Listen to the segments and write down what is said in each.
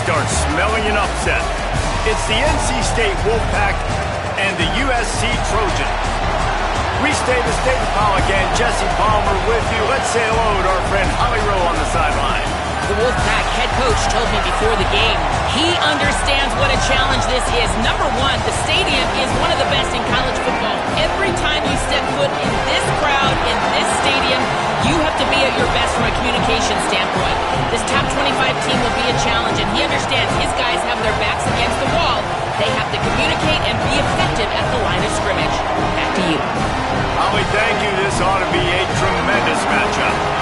start smelling an upset. It's the NC State Wolfpack and the USC Trojans. Reese Davis, David Pollock, and Jesse Palmer with you. Let's say hello to our friend Holly Rowe on the sideline. The Wolfpack head coach told me before the game he understands what a challenge this is. Number one, the stadium is one of the best in college football. Every time you step foot in this crowd, in this stadium, you have to be at your best from a communication standpoint. This top 25 team will be a challenge, and he understands his guys have their backs against the wall. They have to communicate and be effective at the line of scrimmage. Back to you. Holly, thank you. This ought to be a tremendous matchup.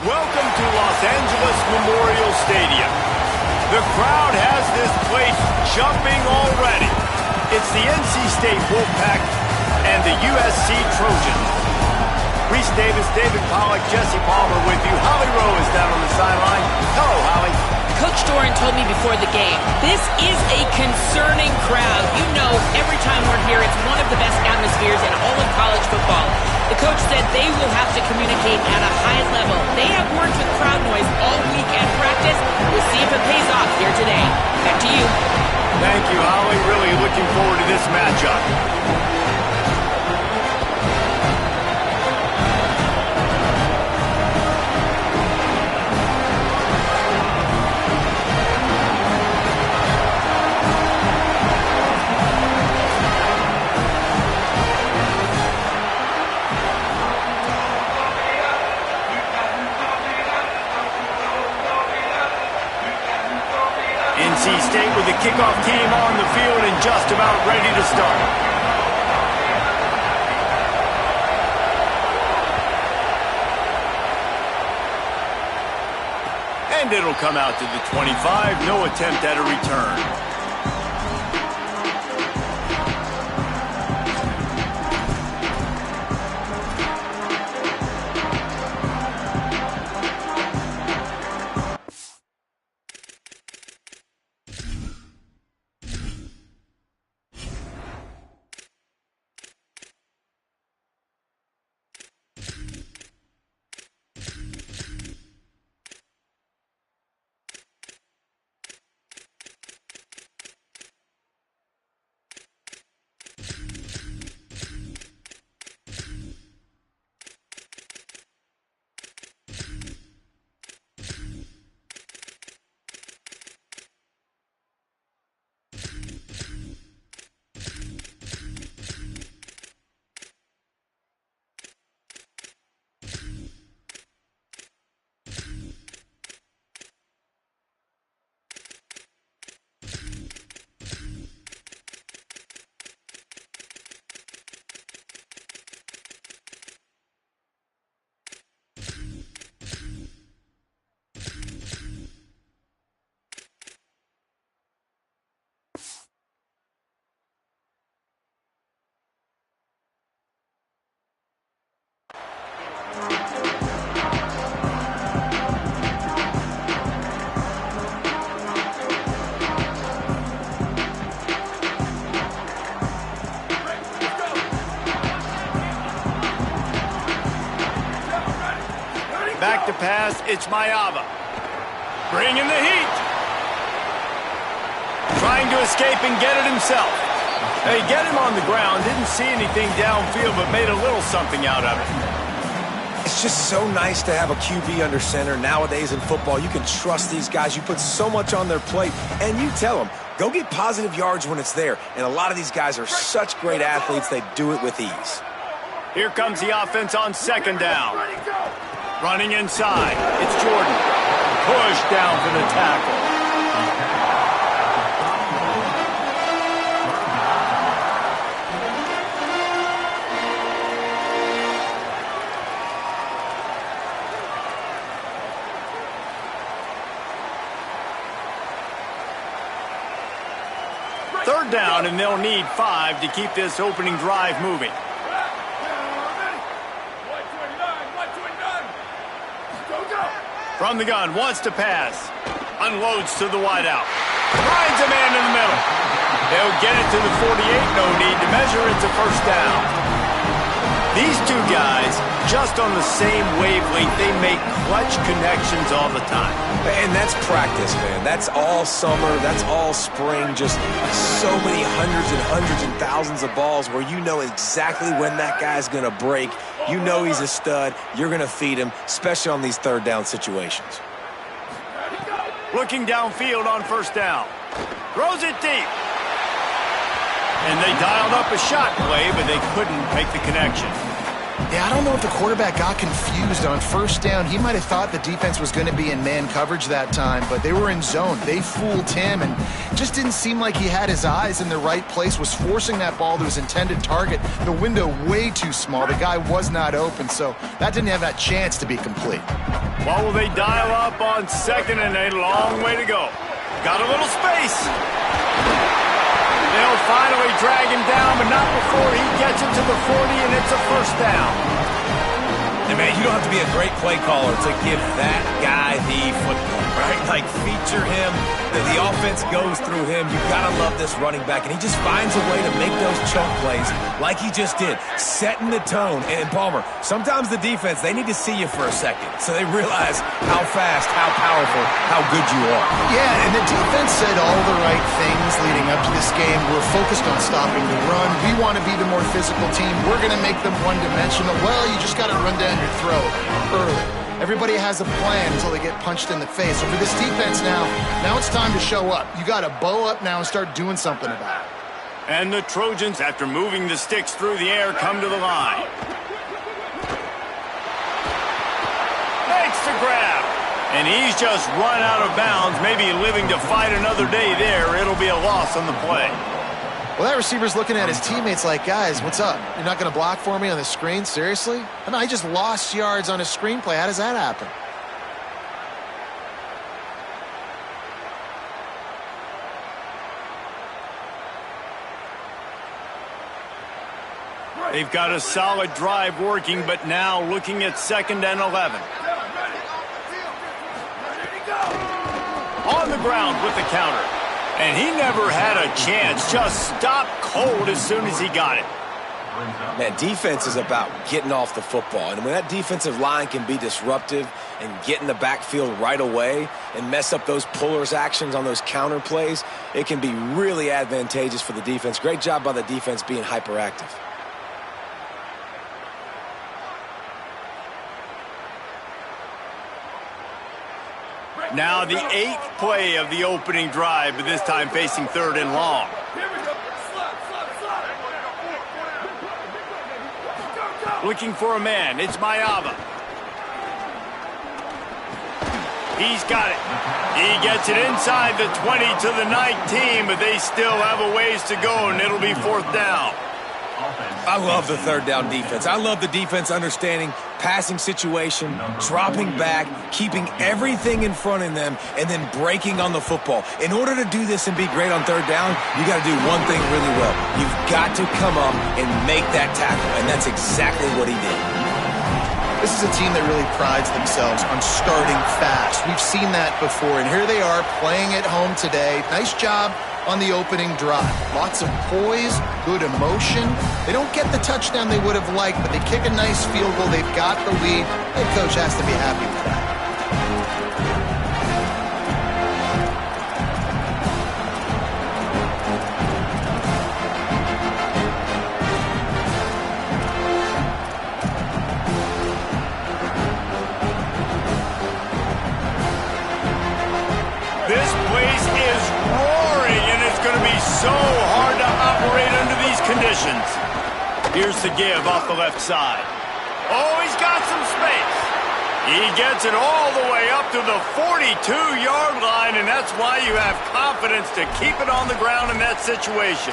Welcome to Los Angeles Memorial Stadium. The crowd has this place jumping already. It's the NC State Wolfpack and the USC Trojans. Reese Davis, David Pollock, Jesse Palmer with you. Holly Rowe is down on the sideline. Hello, Holly. Coach Doran told me before the game, this is a concerning crowd. You know, every time we're here, it's one of the best atmospheres in all of college football. The coach said they will have to communicate at a high level. They have worked with crowd noise all week at practice. We'll see if it pays off here today. Back to you. Thank you, Holly. Really looking forward to this matchup. NC State with the kickoff team on the field and just about ready to start. And it'll come out to the 25. No attempt at a return. Back to pass, it's Mayava. Bringing the heat. Trying to escape and get it himself. They get him on the ground, didn't see anything downfield, but made a little something out of it. It's just so nice to have a QB under center. Nowadays in football, you can trust these guys. You put so much on their plate, and you tell them, go get positive yards when it's there. And a lot of these guys are such great athletes, they do it with ease. Here comes the offense on second down. Running inside, it's Jordan. Push down for the tackle. Third down, and they'll need 5 to keep this opening drive moving. From the gun, wants to pass. Unloads to the wideout. Finds a man in the middle. They'll get it to the 48, no need to measure. It's a first down. These two guys, just on the same wavelength, they make clutch connections all the time. And that's practice, man. That's all summer. That's all spring. Just so many hundreds and thousands of balls where you know exactly when that guy's going to break. You know he's a stud. You're going to feed him, especially on these third down situations. Looking downfield on first down. Throws it deep. And they dialed up a shot play, but they couldn't make the connection. Yeah, I don't know if the quarterback got confused on first down. He might have thought the defense was going to be in man coverage that time, but they were in zone. They fooled him, and just didn't seem like he had his eyes in the right place, was forcing that ball to his intended target. The window way too small. The guy was not open, so that didn't have that chance to be complete. Well, will they dial up on second and a long way to go? Got a little space. They'll finally drag him down, but not before he gets it to the 40, and it's a first down. And, man, you don't have to be a great play caller to give that guy the football, right? Like, feature him. The offense goes through him. You've got to love this running back. And he just finds a way to make those chunk plays like he just did, setting the tone. And, Palmer, sometimes the defense, they need to see you for a second so they realize how fast, how powerful, how good you are. Yeah, and the defense said all the right things leading up to this game. We're focused on stopping the run. We want to be the more physical team. We're going to make them one-dimensional. Well, you just got to run down your throat early. Everybody has a plan until they get punched in the face. So for this defense now it's time to show up. You got to bow up now and start doing something about it. And the Trojans, after moving the sticks through the air, come to the line. Makes the grab. And he's just run out of bounds, maybe living to fight another day there. It'll be a loss on the play. Well, that receiver's looking at his teammates like, guys, what's up? You're not going to block for me on the screen? Seriously? I mean, I just lost yards on a screenplay. How does that happen? They've got a solid drive working, but now looking at 2nd and 11. On the ground with the counter. And he never had a chance. Just stopped cold as soon as he got it. Man, defense is about getting off the football. And when that defensive line can be disruptive and get in the backfield right away and mess up those pullers actions on those counter plays, it can be really advantageous for the defense. Great job by the defense being hyperactive. Now the 8th play of the opening drive, but this time facing 3rd and long. Looking for a man. It's Mayava. He's got it. He gets it inside the 20 to the 19, but they still have a ways to go, and it'll be 4th down. I love the 3rd down defense. I love the defense understanding passing situation, dropping back, keeping everything in front of them, and then breaking on the football. In order to do this and be great on 3rd down, you got to do one thing really well. You've got to come up and make that tackle, and that's exactly what he did. This is a team that really prides themselves on starting fast. We've seen that before, and here they are playing at home today. Nice job on the opening drive. Lots of poise, good emotion. They don't get the touchdown they would have liked, but they kick a nice field goal. They've got the lead. Head coach has to be happy with that. This place is roaring, and it's going to be so hard to operate under these conditions. Here's the give off the left side. Oh, he's got some space. He gets it all the way up to the 42-yard line, and that's why you have confidence to keep it on the ground in that situation.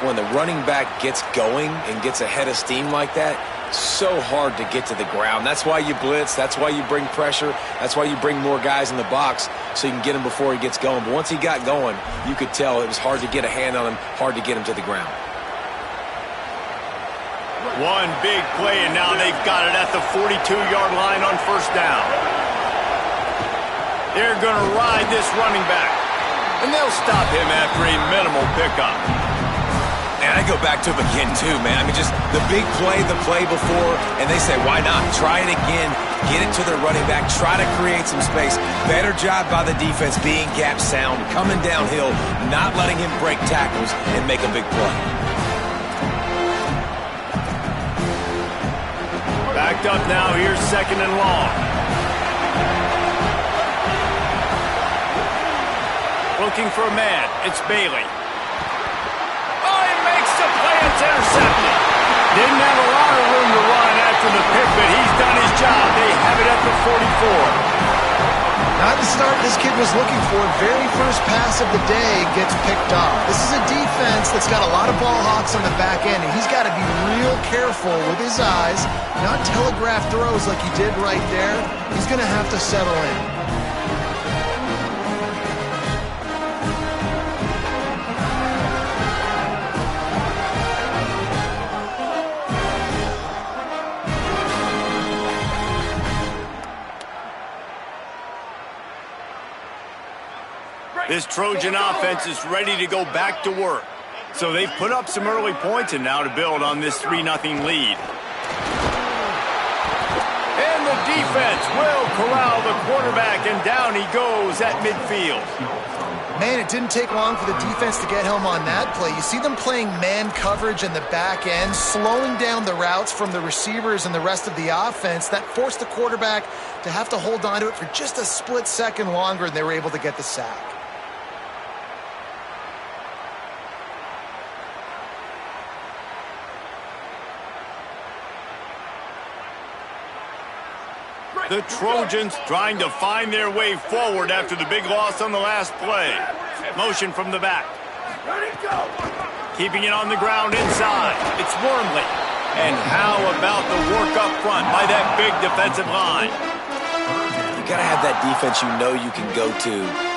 When the running back gets going and gets ahead of steam like that, so hard to get to the ground. That's why you blitz. That's why you bring pressure. That's why you bring more guys in the box so you can get him before he gets going. But once he got going, you could tell it was hard to get a hand on him, hard to get him to the ground. One big play, and now they've got it at the 42-yard line on first down. They're going to ride this running back, and they'll stop him after a minimal pickup. And I go back to him again, too, man. I mean, just the big play, the play before, and they say, why not? Try it again. Get it to the running back. Try to create some space. Better job by the defense being gap sound, coming downhill, not letting him break tackles and make a big play. Backed up now. Here's second and long. Looking for a man. It's Bailey. It's intercepted. Didn't have a lot of room to run after the pick, but he's done his job. They have it at the 44. Not the start this kid was looking for. Very first pass of the day gets picked off. This is a defense that's got a lot of ball hawks on the back end, and he's got to be real careful with his eyes, not telegraph throws like he did right there. He's going to have to settle in. This Trojan offense is ready to go back to work. So they've put up some early points and now to build on this 3-0 lead. And the defense will corral the quarterback, and down he goes at midfield. Man, it didn't take long for the defense to get home on that play. You see them playing man coverage in the back end, slowing down the routes from the receivers and the rest of the offense. That forced the quarterback to have to hold on to it for just a split second longer, and they were able to get the sack. The Trojans trying to find their way forward after the big loss on the last play. Motion from the back. Keeping it on the ground inside. It's Wormley. And how about the work up front by that big defensive line? You got to have that defense you know you can go to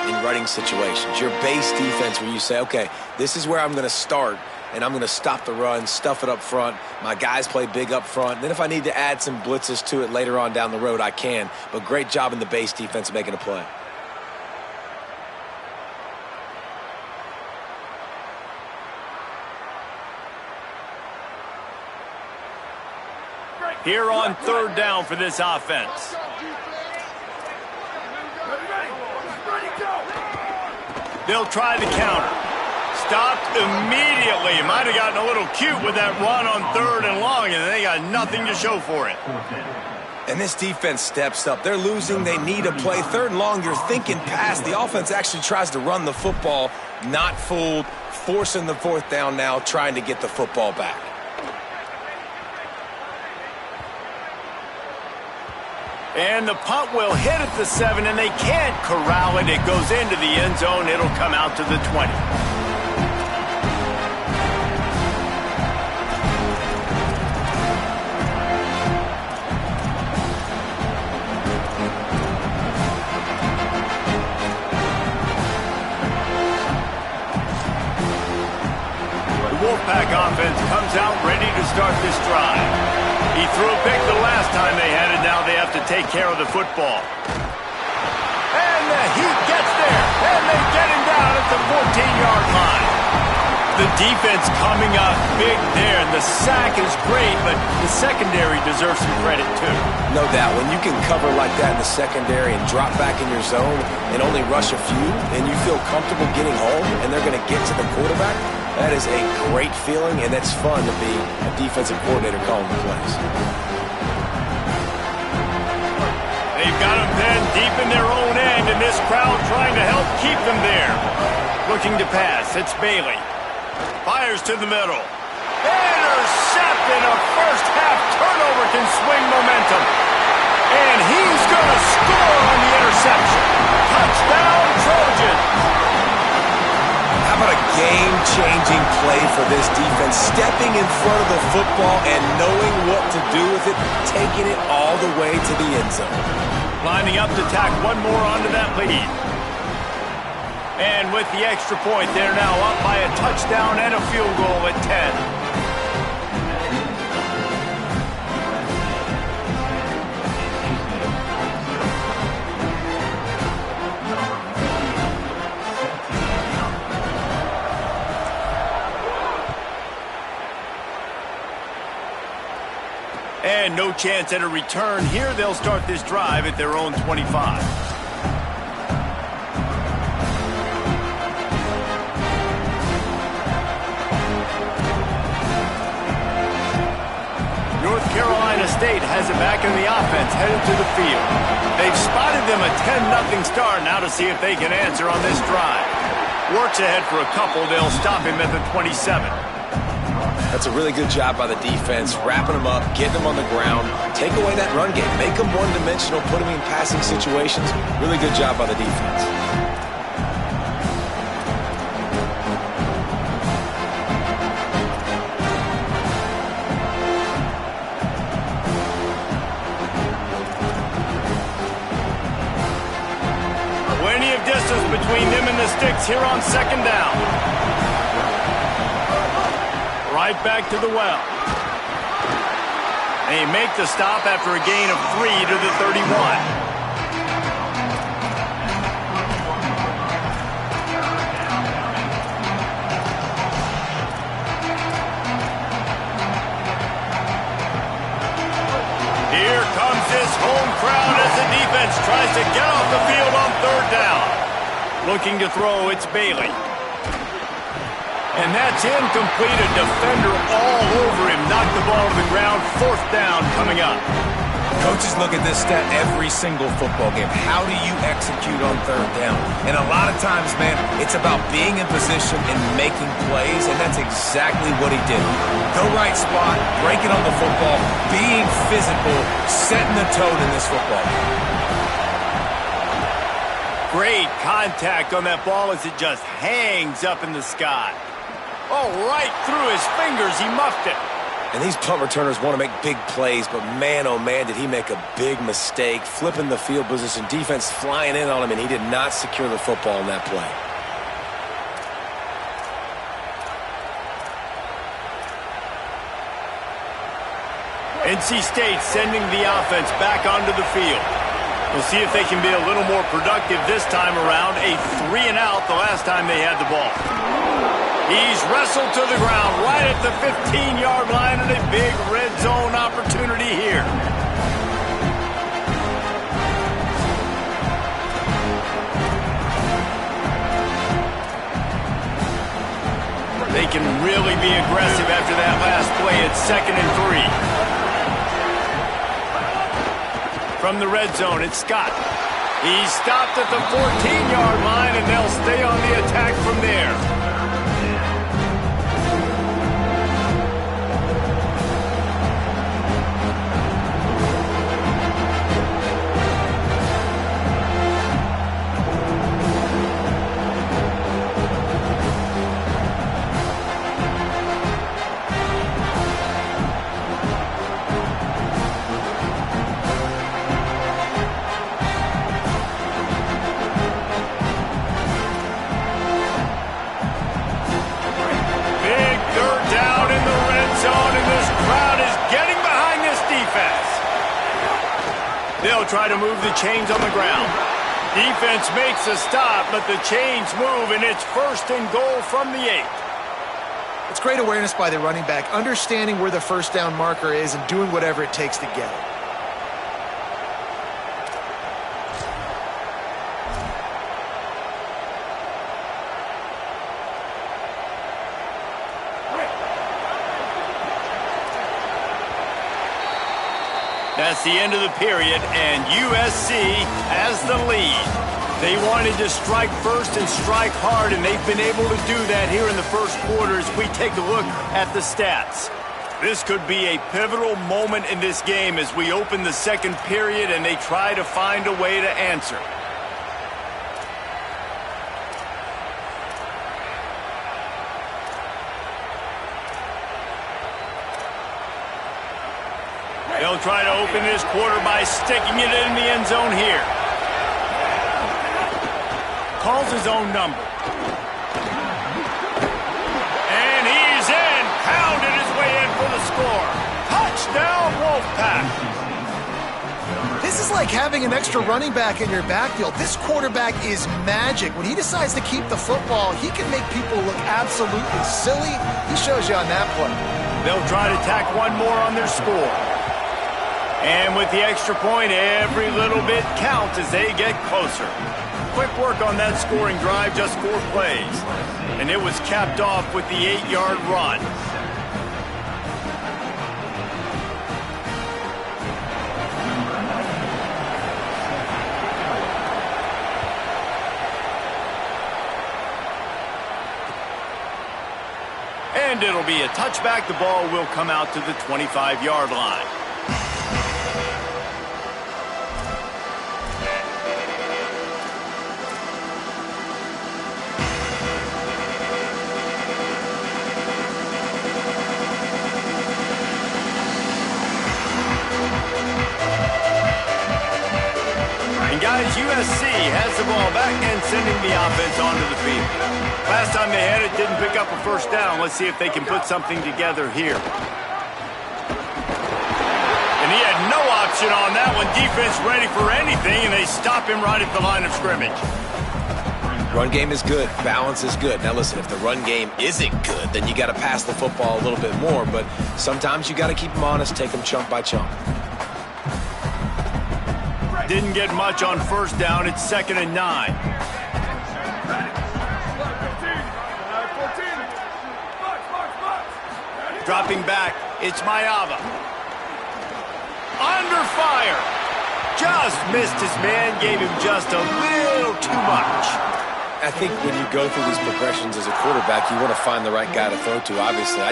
in running situations. Your base defense where you say, okay, this is where I'm going to start, and I'm going to stop the run, stuff it up front. My guys play big up front. Then if I need to add some blitzes to it later on down the road, I can. But great job in the base defense making a play. Here on third down for this offense. They'll try the counter. Stopped immediately. Might have gotten a little cute with that run on third and long, and they got nothing to show for it. And this defense steps up. They're losing. They need a play. Third and long, you're thinking pass. The offense actually tries to run the football. Not fooled. Forcing the fourth down now, trying to get the football back. And the punt will hit at the 7, and they can't corral it. It goes into the end zone. It'll come out to the 20. Wolfpack offense comes out ready to start this drive. He threw a pick the last time they had it. Now they have to take care of the football. And the Heat gets there, and they get him down at the 14-yard line. The defense coming up big there. And the sack is great, but the secondary deserves some credit too. No doubt. When you can cover like that in the secondary and drop back in your zone and only rush a few, and you feel comfortable getting home and they're going to get to the quarterback, that is a great feeling, and that's fun to be a defensive coordinator calling the plays. They've got them then deep in their own end, and this crowd trying to help keep them there. Looking to pass. It's Bailey. Fires to the middle. Intercepted. A first-half turnover can swing momentum. And he's going to score on the interception. Touchdown, Trojans. How about a game-changing play for this defense? Stepping in front of the football and knowing what to do with it, taking it all the way to the end zone. Lining up to tack one more onto that lead. And with the extra point, they're now up by a touchdown and a field goal at 10. And no chance at a return here. They'll start this drive at their own 25. North Carolina State has it back in the offense, headed to the field. They've spotted them a 10-0 start. Now to see if they can answer on this drive. Works ahead for a couple. They'll stop him at the 27. That's a really good job by the defense, wrapping them up, getting them on the ground, take away that run game, make them one-dimensional, put them in passing situations. Really good job by the defense. Plenty of distance between them and the sticks here on second down. Right back to the well. They make the stop after a gain of 3 to the 31. Here comes this home crowd as the defense tries to get off the field on third down. Looking to throw, it's Bailey. And that's incomplete. A defender all over him. Knocked the ball to the ground. Fourth down coming up. Coaches look at this stat every single football game. How do you execute on third down? And a lot of times, man, it's about being in position and making plays, and that's exactly what he did. The right spot, breaking on the football, being physical, setting the tone in this football game. Great contact on that ball as it just hangs up in the sky. Oh, right through his fingers, he muffed it. And these punt returners want to make big plays, but man, oh man, did he make a big mistake, flipping the field position, defense flying in on him, and he did not secure the football in that play. NC State sending the offense back onto the field. We'll see if they can be a little more productive this time around. A 3-and-out the last time they had the ball. He's wrestled to the ground right at the 15-yard line, and a big red zone opportunity here. They can really be aggressive after that last play. It's 2nd and 3. From the red zone, it's Scott. He's stopped at the 14-yard line, and they'll stay on the attack from there. They'll try to move the chains on the ground. Defense makes a stop, but the chains move, and it's 1st and goal from the 8. It's great awareness by the running back, understanding where the first down marker is and doing whatever it takes to get it. That's the end of the period, and USC has the lead. They wanted to strike first and strike hard, and they've been able to do that here in the first quarter as we take a look at the stats. This could be a pivotal moment in this game as we open the second period and they try to find a way to answer. They'll try to open this quarter by sticking it in the end zone here. Calls his own number. And he's in. Pounded his way in for the score. Touchdown, Wolfpack. This is like having an extra running back in your backfield. This quarterback is magic. When he decides to keep the football, he can make people look absolutely silly. He shows you on that play. They'll try to tack one more on their score. And with the extra point, every little bit counts as they get closer. Quick work on that scoring drive, just 4 plays. And it was capped off with the 8-yard run. And it'll be a touchback. The ball will come out to the 25-yard line. Guys, USC has the ball back and sending the offense onto the field. Last time they had it, didn't pick up a first down. Let's see if they can put something together here. And he had no option on that one. Defense ready for anything, and they stop him right at the line of scrimmage. Run game is good. Balance is good. Now listen, if the run game isn't good, then you got to pass the football a little bit more. But sometimes you got to keep them honest, take them chunk by chunk. Didn't get much on first down. It's 2nd and 9. Dropping back, it's Mayava. Under fire. Just missed his man, gave him just a little too much. I think when you go through these progressions as a quarterback, you want to find the right guy to throw to, obviously. I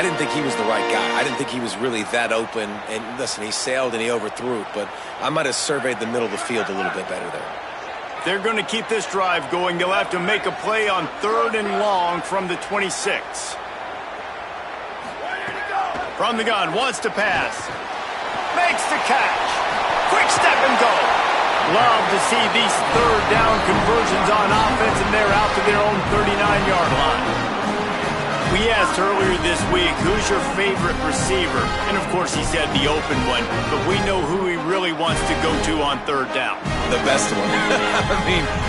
didn't think he was the right guy. I didn't think he was really that open. And listen, he sailed and he overthrew it, but I might have surveyed the middle of the field a little bit better there. They're going to keep this drive going. They'll have to make a play on 3rd and long from the 26. From the gun, wants to pass. Makes the catch. Quick step and go. Love to see these 3rd down conversions on offense, and they're out to their own 39-yard line. We asked earlier this week, who's your favorite receiver? And, of course, he said the open one, but we know who he really wants to go to on 3rd down. The best one.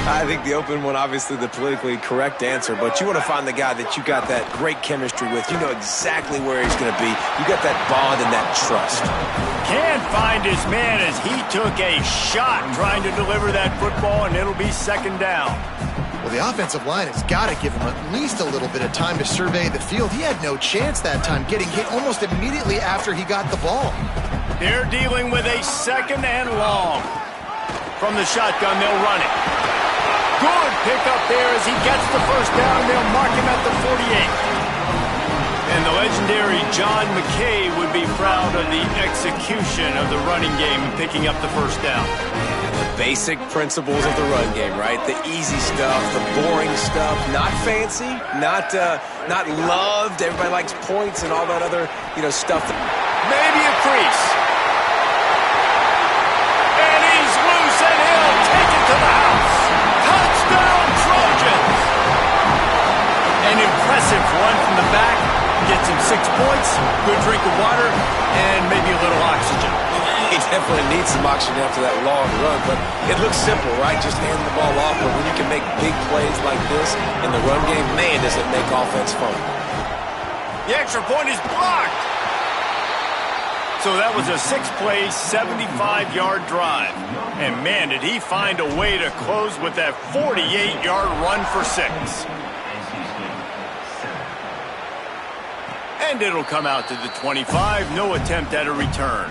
I think the open one, obviously the politically correct answer, but you want to find the guy that you got that great chemistry with. You know exactly where he's going to be. You got that bond and that trust. Can't find his man as he took a shot trying to deliver that football, and it'll be 2nd down. Well, the offensive line has got to give him at least a little bit of time to survey the field. He had no chance that time, getting hit almost immediately after he got the ball. They're dealing with a 2nd and long. From the shotgun, they'll run it. Good pickup there as he gets the first down. They'll mark him at the 48. And the legendary John McKay would be proud of the execution of the running game and picking up the first down. The basic principles of the run game, right? The easy stuff, the boring stuff, not fancy, not loved. Everybody likes points and all that other, stuff. Maybe a crease. And he's loose, and he'll take it to the house. Touchdown, Trojans! An impressive run from the back. Gets him 6 points, good drink of water, and maybe a little oxygen. He definitely needs some oxygen after that long run, but it looks simple, right? Just hand the ball off, but when you can make big plays like this in the run game, man, does it make offense fun. The extra point is blocked. So that was a 6-play, 75-yard drive. And, man, did he find a way to close with that 48-yard run for 6. And it'll come out to the 25. No attempt at a return.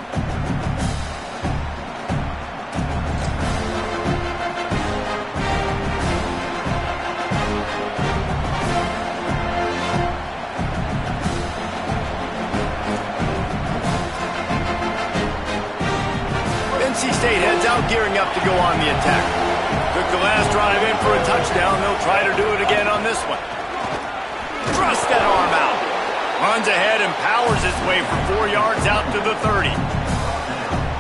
NC State heads out, gearing up to go on the attack. Took the last drive in for a touchdown. They'll try to do it again on this one. Thrust that arm out. Runs ahead and powers his way for 4 yards out to the 30.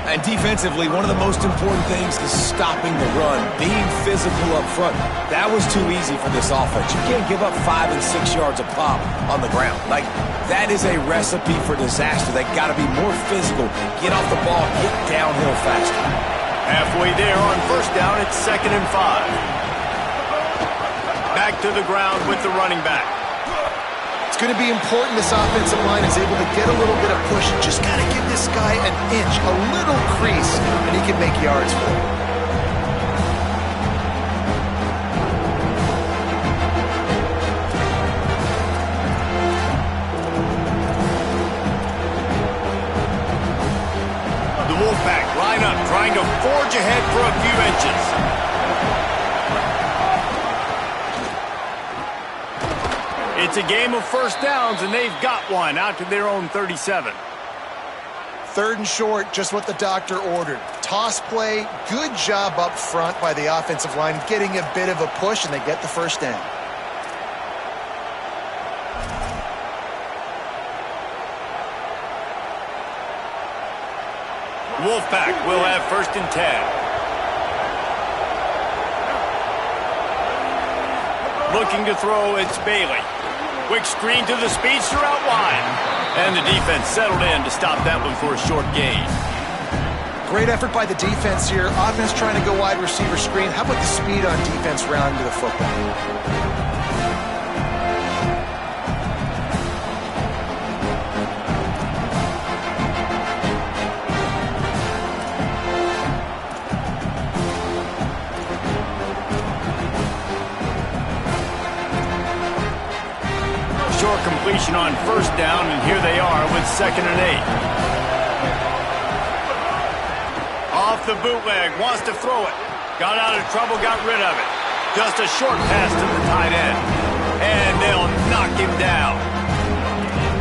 And defensively, one of the most important things is stopping the run, being physical up front. That was too easy for this offense. You can't give up 5 and 6 yards a pop on the ground. Like, that is a recipe for disaster. They got to be more physical, get off the ball, get downhill faster. Halfway there on first down, it's 2nd and 5. Back to the ground with the running back. It's going to be important this offensive line is able to get a little bit of push. Just got to give this guy an inch, a little crease, and he can make yards for it. The Wolfpack line up, trying to forge ahead for a few inches. It's a game of first downs, and they've got one out to their own 37. 3rd and short, just what the doctor ordered. Toss play, good job up front by the offensive line, getting a bit of a push, and they get the first down. Wolfpack will have 1st and 10. Looking to throw, it's Bailey. Quick screen to the speedster out wide. And the defense settled in to stop that one for a short gain. Great effort by the defense here. Offense trying to go wide receiver screen. How about the speed on defense round to the football? Short completion on first down, and here they are with 2nd and 8. Off the bootleg, wants to throw it. Got out of trouble, got rid of it. Just a short pass to the tight end. And they'll knock him down.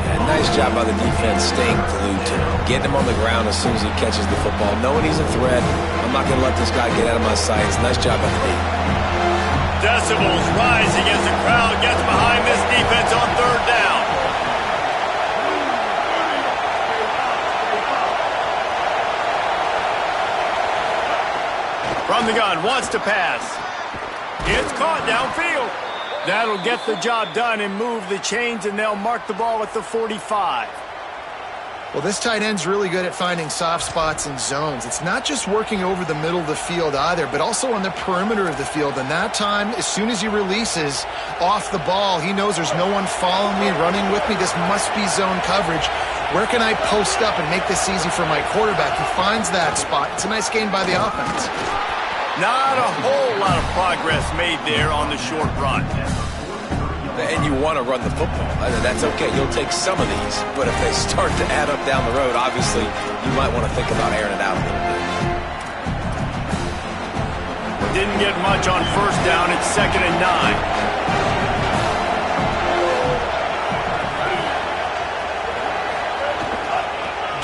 And nice job by the defense staying glued to him. Getting him on the ground as soon as he catches the football. Knowing he's a threat, I'm not going to let this guy get out of my sights. Nice job by the D. Decibels rising as the crowd gets behind this defense on 3rd down. From the gun, wants to pass. It's caught downfield. That'll get the job done and move the chains, and they'll mark the ball at the 45. Well, this tight end's really good at finding soft spots and zones. It's not just working over the middle of the field either, but also on the perimeter of the field. And that time, as soon as he releases off the ball, he knows there's no one following me, running with me. This must be zone coverage. Where can I post up and make this easy for my quarterback? He finds that spot. It's a nice gain by the offense. Not a whole lot of progress made there on the short run. And you want to run the football. That's okay. You'll take some of these. But if they start to add up down the road, obviously, you might want to think about airing it out a little bit. Didn't get much on first down. It's 2nd and 9.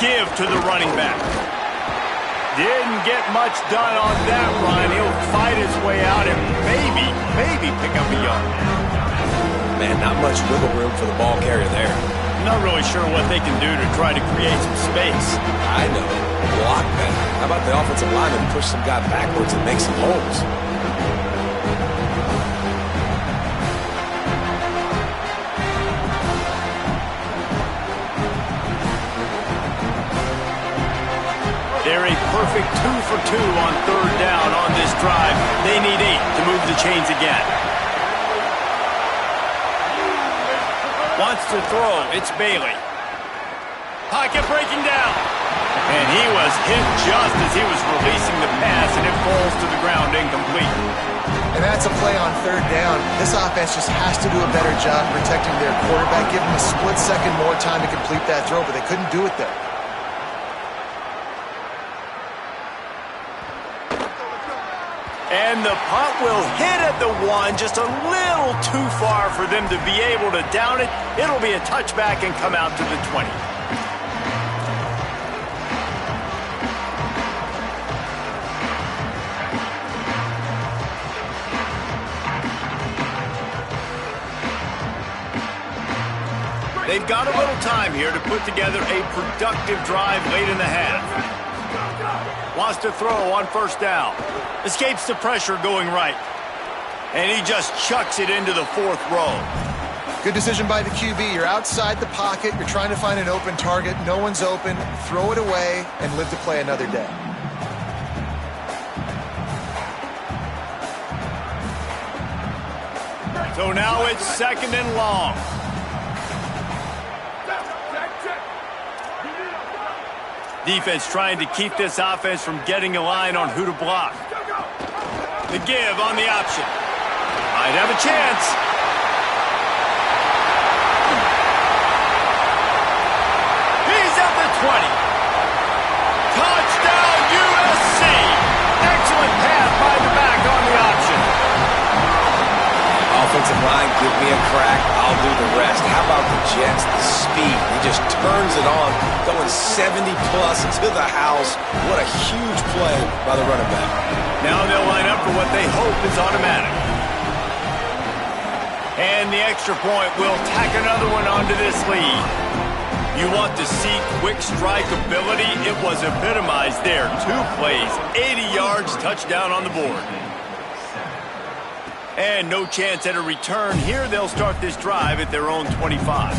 Give to the running back. Didn't get much done on that run. He'll fight his way out and maybe pick up a yard. Man, not much wiggle room for the ball carrier there. Not really sure what they can do to try to create some space. I know. Block better. How about the offensive lineman push some guy backwards and make some holes? They're a perfect 2 for 2 on third down on this drive. They need 8 to move the chains again. Wants to throw. It's Bailey. Pocket breaking down. And he was hit just as he was releasing the pass, and it falls to the ground incomplete. And that's a play on third down. This offense just has to do a better job protecting their quarterback. Give him a split second more time to complete that throw, but they couldn't do it there. And the punt will hit at the 1, just a little too far for them to be able to down it. It'll be a touchback and come out to the 20. They've got a little time here to put together a productive drive late in the half. Wants to throw on first down. Escapes the pressure going right. And he just chucks it into the 4th row. Good decision by the QB. You're outside the pocket. You're trying to find an open target. No one's open. Throw it away and live to play another day. So now it's 2nd and long. Defense trying to keep this offense from getting a line on who to block. The give on the option. Might have a chance. He's at the 20. Touchdown USC. Excellent pass by the back on the option. Offensive line, give me a crack, I'll do the rest. How about the Jets, the speed? He just turns it on, going 70-plus to the house. What a huge play by the running back. Now they'll line up for what they hope is automatic. And the extra point will tack another one onto this lead. You want to see quick strike ability? It was epitomized there. 2 plays, 80 yards, touchdown on the board. And no chance at a return. Here they'll start this drive at their own 25.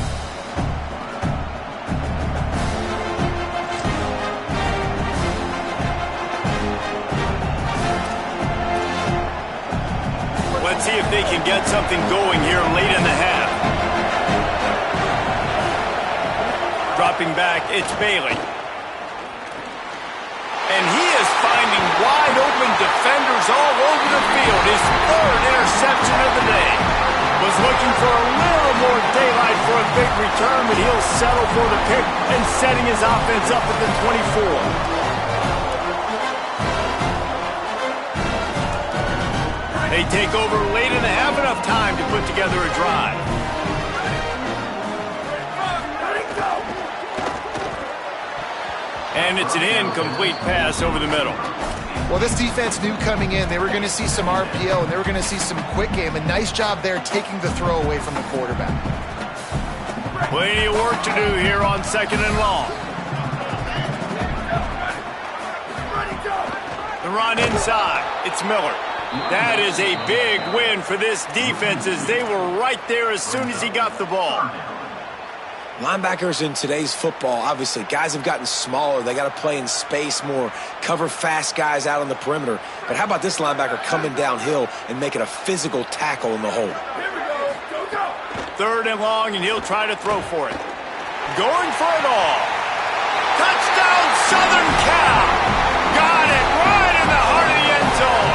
Let's see if they can get something going here late in the half. Dropping back, it's Bailey. And he is finding wide-open defenders all over the field. His 3rd interception of the day. Was looking for a little more daylight for a big return, but he'll settle for the pick and setting his offense up at the 24. They take over late in the half, enough time to put together a drive. And it's an incomplete pass over the middle. Well, this defense knew coming in they were going to see some RPO and they were going to see some quick game. A nice job there taking the throw away from the quarterback. Plenty of work to do here on 2nd and long. The run inside. It's Miller. That is a big win for this defense as they were right there as soon as he got the ball. Linebackers in today's football, obviously, guys have gotten smaller. They got to play in space more, cover fast guys out on the perimeter. But how about this linebacker coming downhill and making a physical tackle in the hole? 3rd and long, and he'll try to throw for it. Going for it all. Touchdown, Southern Cal. Got it right in the heart of the end zone.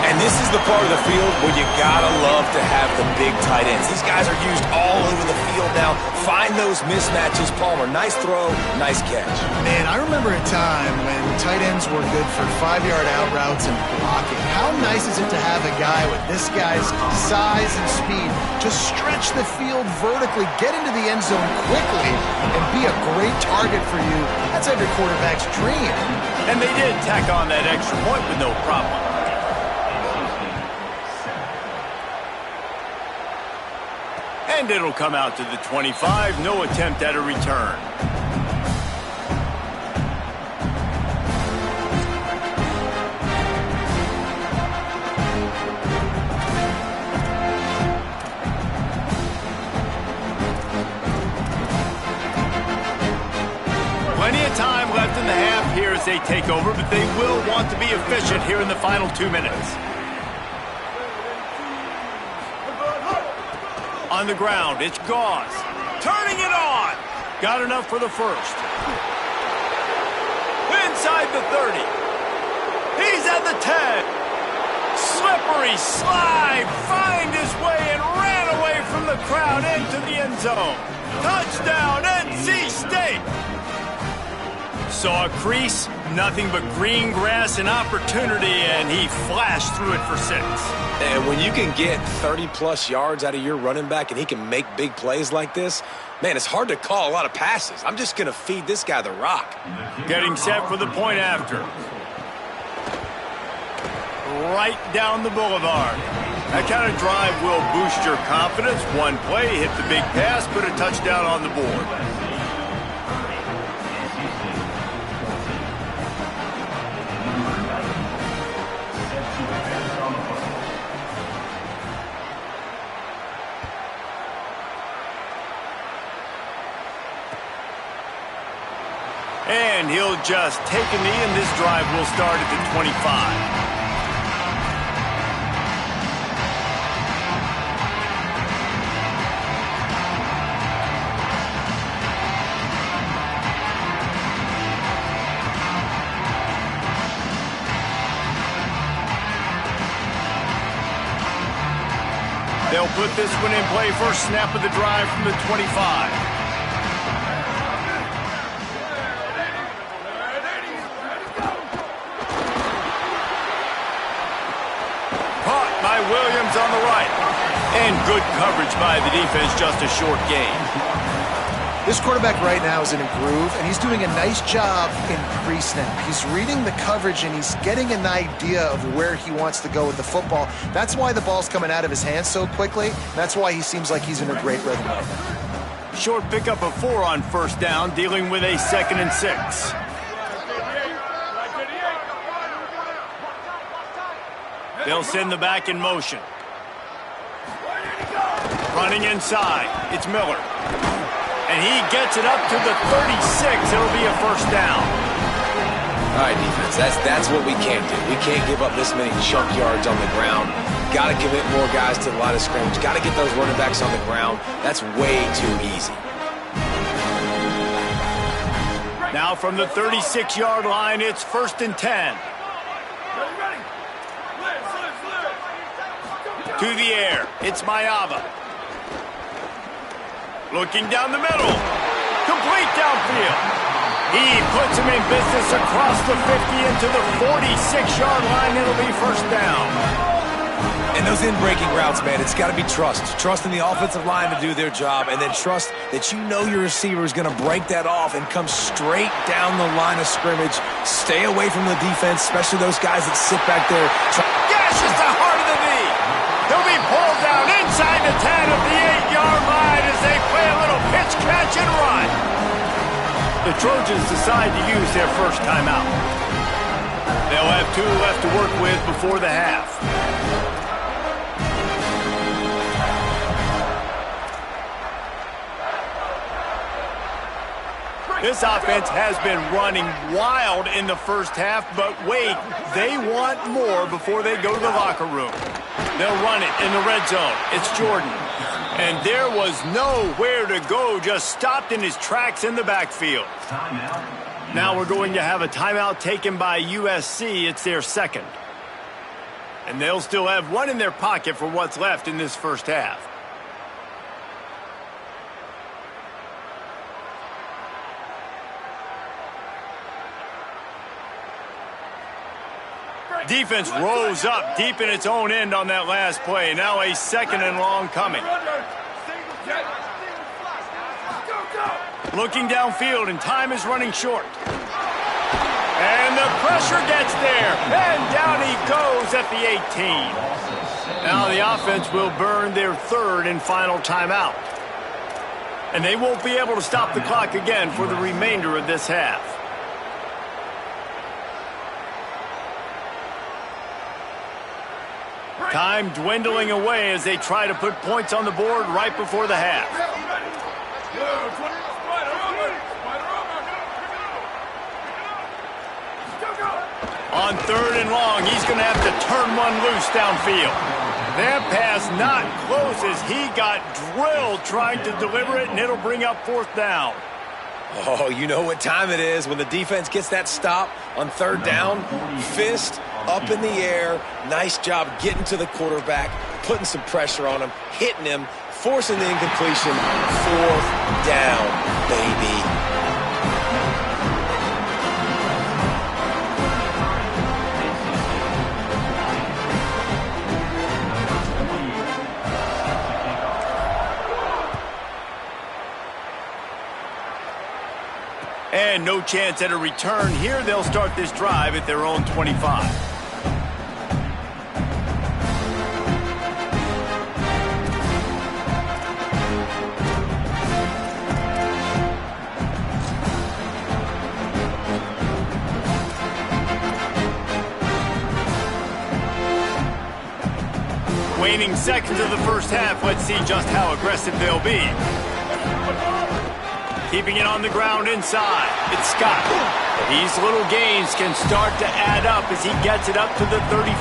And this is the part of the field where you gotta love to have the big tight ends. These guys are used all over the field now. Find those mismatches. Palmer, nice throw, nice catch. Man, I remember a time when tight ends were good for 5-yard out routes and blocking. How nice is it to have a guy with this guy's size and speed just stretch the field vertically, get into the end zone quickly, and be a great target for you? That's every quarterback's dream. And they did tack on that extra point with no problem. And it'll come out to the 25. No attempt at a return. Plenty of time left in the half here as they take over, but they will want to be efficient here in the final 2 minutes. On the ground, it's Gauze. Turning it on. Got enough for the first. Inside the 30. He's at the 10. Slippery slide. Find his way and ran away from the crowd into the end zone. Touchdown, NC State. Saw a crease, nothing but green grass and opportunity, and he flashed through it for 6. And when you can get 30-plus yards out of your running back and he can make big plays like this, man, it's hard to call a lot of passes. I'm just going to feed this guy the rock. Getting set for the point after. Right down the boulevard. That kind of drive will boost your confidence. One play, hit the big pass, put a touchdown on the board. And he'll just take a knee, and this drive will start at the 25. They'll put this one in play first snap of the drive from the 25. Caught by Williams on the right. And good coverage by the defense, just a short gain. This quarterback right now is in a groove, and he's doing a nice job in pre-snap. He's reading the coverage, and he's getting an idea of where he wants to go with the football. That's why the ball's coming out of his hands so quickly. That's why he seems like he's in a great rhythm right now. Short pickup of 4 on first down, dealing with a 2nd and 6. They'll send the back in motion. Running inside, it's Miller. And he gets it up to the 36. It'll be a first down. All right, defense, that's what we can't do. We can't give up this many chunk yards on the ground. Got to commit more guys to the line of scrimmage. Got to get those running backs on the ground. That's way too easy. Now from the 36-yard line, it's 1st and 10. To the air, it's Mayava. Looking down the middle. Complete downfield. He puts him in business across the 50 into the 46-yard line. It'll be first down. And those in-breaking routes, man, it's got to be trust. Trust in the offensive line to do their job, and then trust that you know your receiver is going to break that off and come straight down the line of scrimmage. Stay away from the defense, especially those guys that sit back there. Gashes the heart of the knee. He'll be pulled down inside the 10 of the 8-yard line as they play a little pitch, catch, and run. The Trojans decide to use their first timeout. They'll have 2 left to work with before the half. This offense has been running wild in the first half, but wait, they want more before they go to the locker room. They'll run it in the red zone. It's Jordan. And there was nowhere to go, just stopped in his tracks in the backfield. Now we're going to have a timeout taken by USC. It's their 2nd. And they'll still have 1 in their pocket for what's left in this first half. Defense rose up deep in its own end on that last play. Now a 2nd and long coming. Looking downfield, and time is running short. And the pressure gets there. And down he goes at the 18. Now the offense will burn their 3rd and final timeout. And they won't be able to stop the clock again for the remainder of this half. Time dwindling away as they try to put points on the board right before the half. On 3rd and long, he's going to have to turn one loose downfield. That pass not close as he got drilled trying to deliver it, and it'll bring up 4th down. Oh, you know what time it is when the defense gets that stop on 3rd down. Fist up in the air. Nice job getting to the quarterback, putting some pressure on him, hitting him, forcing the incompletion. 4th down, baby. And no chance at a return here. They'll start this drive at their own 25. Waning seconds of the first half. Let's see just how aggressive they'll be. Keeping it on the ground inside. It's Scott. These little gains can start to add up as he gets it up to the 34.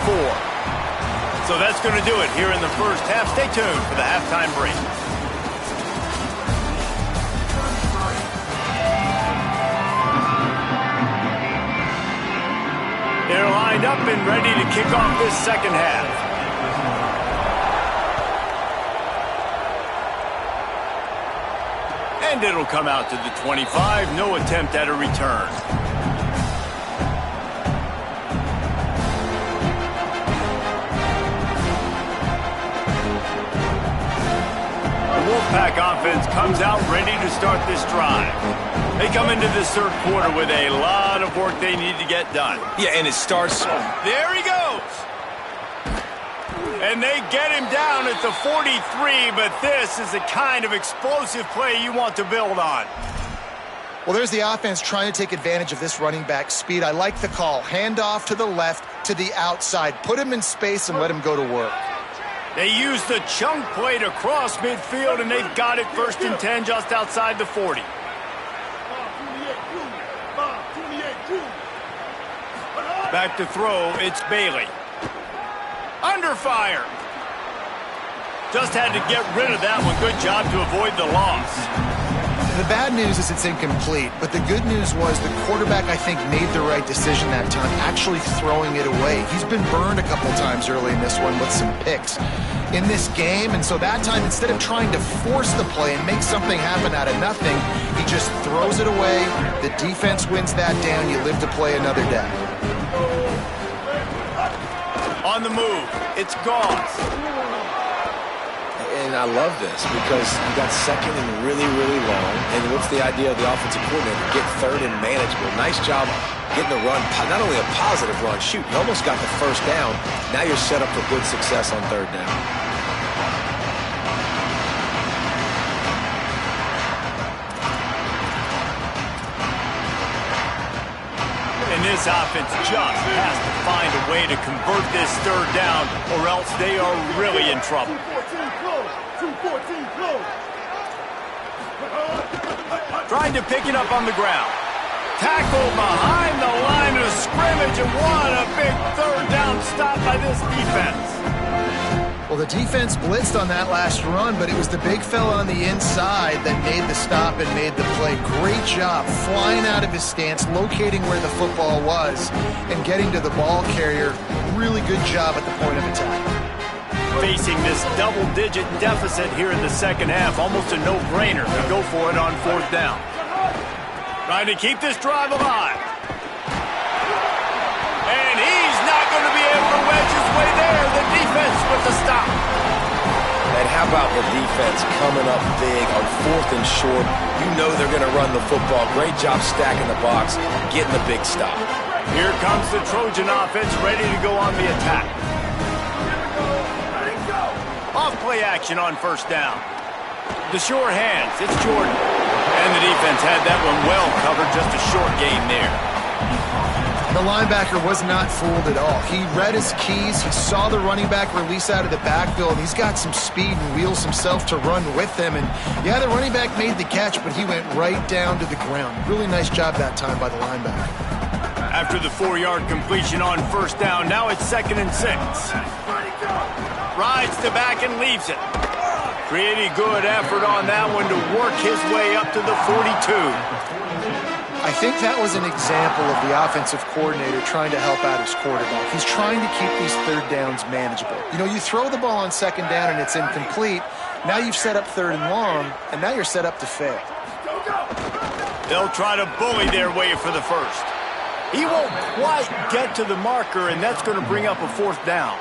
So that's going to do it here in the first half. Stay tuned for the halftime break. They're lined up and ready to kick off this second half. And it'll come out to the 25. No attempt at a return. The Wolfpack offense comes out ready to start this drive. They come into this 3rd quarter with a lot of work they need to get done. Yeah, and it starts. There he goes. And they get him down at the 43, but this is the kind of explosive play you want to build on. Well, there's the offense trying to take advantage of this running back speed. I like the call. Hand off to the left, to the outside. Put him in space and let him go to work. They use the chunk play to cross midfield, and they've got it 1st and 10 just outside the 40. Back to throw, it's Bailey. Under fire. Just had to get rid of that one. Good job to avoid the loss. The bad news is it's incomplete, but the good news was the quarterback, I think, made the right decision that time, actually throwing it away. He's been burned a couple times early in this one with some picks in this game, and so that time, instead of trying to force the play and make something happen out of nothing, he just throws it away. The defense wins that down. You live to play another day. On the move, it's Goss. And I love this because you got 2nd and really, really long. And what's the idea of the offensive coordinator? Get 3rd and manageable. Nice job getting the run. Not only a positive run, shoot, you almost got the 1st down. Now you're set up for good success on 3rd down. And this offense just has to find a way to convert this 3rd down, or else they are really in trouble. 2-14 close. Trying to pick it up on the ground. Tackle behind the line of scrimmage, and what a big 3rd down stop by this defense. Well, the defense blitzed on that last run, but it was the big fella on the inside that made the stop and made the play. Great job flying out of his stance, locating where the football was, and getting to the ball carrier. Really good job at the point of attack. Facing this double-digit deficit here in the second half, almost a no-brainer to go for it on 4th down. Trying to keep this drive alive. And he's not going to be able to wedge his way there. The defense with the stop. And how about the defense coming up big on 4th and short? You know they're going to run the football. Great job stacking the box, getting the big stop. Here comes the Trojan offense ready to go on the attack. Off play action on 1st down. The sure hands, it's Jordan. And the defense had that one well covered, just a short gain there. The linebacker was not fooled at all. He read his keys, he saw the running back release out of the backfield, and he's got some speed and wheels himself to run with them. And yeah, the running back made the catch, but he went right down to the ground. Really nice job that time by the linebacker. After the 4-yard completion on first down, now it's 2nd and 6. Rides to back and leaves it. Pretty good effort on that one to work his way up to the 42. I think that was an example of the offensive coordinator trying to help out his quarterback. He's trying to keep these 3rd downs manageable. You know, you throw the ball on 2nd down and it's incomplete. Now you've set up 3rd and long, and now you're set up to fail. They'll try to bully their way for the first. He won't quite get to the marker, and that's going to bring up a 4th down.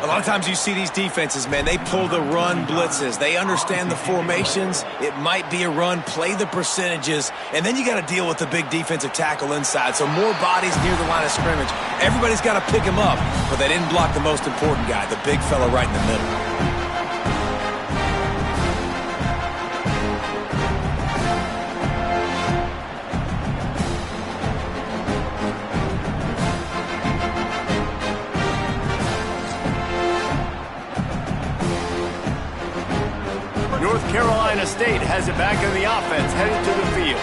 A lot of times you see these defenses, man, they pull the run blitzes. They understand the formations. It might be a run, play the percentages, and then you got to deal with the big defensive tackle inside. So more bodies near the line of scrimmage. Everybody's got to pick him up, but they didn't block the most important guy, the big fella right in the middle. North Carolina State has it back in the offense, headed to the field.